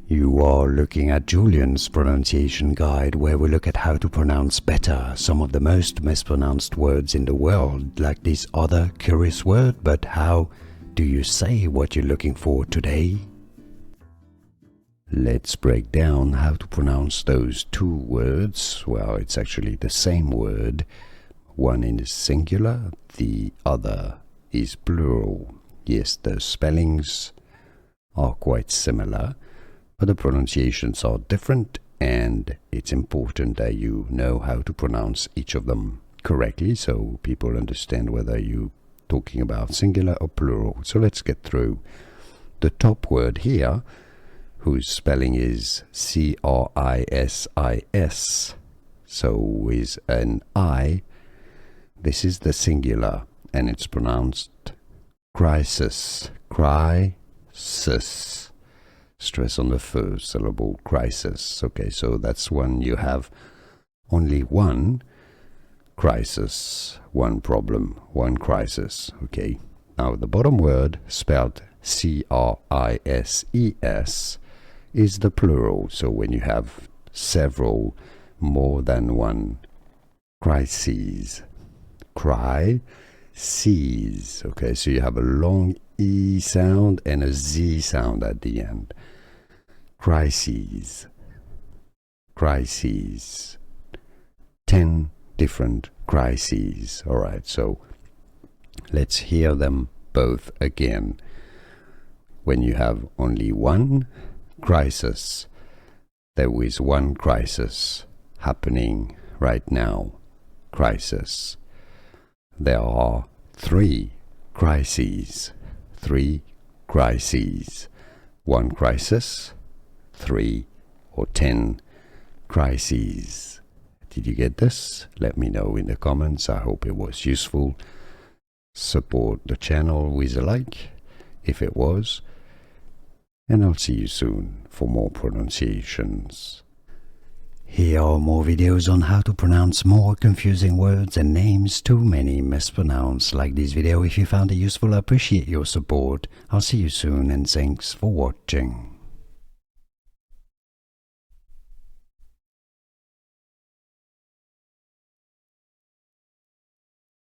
You are looking at Julian's pronunciation guide, where we look at how to pronounce better some of the most mispronounced words in the world, like this other curious word. But how do you say what you're looking for today? Let's break down how to pronounce those two words. Well, it's actually the same word. One is singular, the other is plural. Yes, the spellings are quite similar, but the pronunciations are different, and it's important that you know how to pronounce each of them correctly so people understand whether you're talking about singular or plural. So let's get through. The top word here, whose spelling is C-R-I-S-I-S, so with an I, this is the singular, and it's pronounced crisis. Crisis. Stress on the first syllable, crisis. Okay, so that's when you have only one crisis, one problem, one crisis. Okay, now the bottom word, spelled C-R-I-S-E-S, is the plural. So when you have several, more than one crises. Crises. Okay, so you have a long E sound and a Z sound at the end. Crises. Crises. 10 different crises. Alright, so let's hear them both again. When you have only one crisis, there is one crisis happening right now. Crisis. There are 3 crises. 3 crises. 1 crisis, 3 or 10 crises. Did you get this? Let me know in the comments. I hope it was useful. Support the channel with a like if it was. And I'll see you soon for more pronunciations. Here are more videos on how to pronounce more confusing words and names too many mispronounced. Like this video if you found it useful. I appreciate your support. I'll see you soon, and thanks for watching.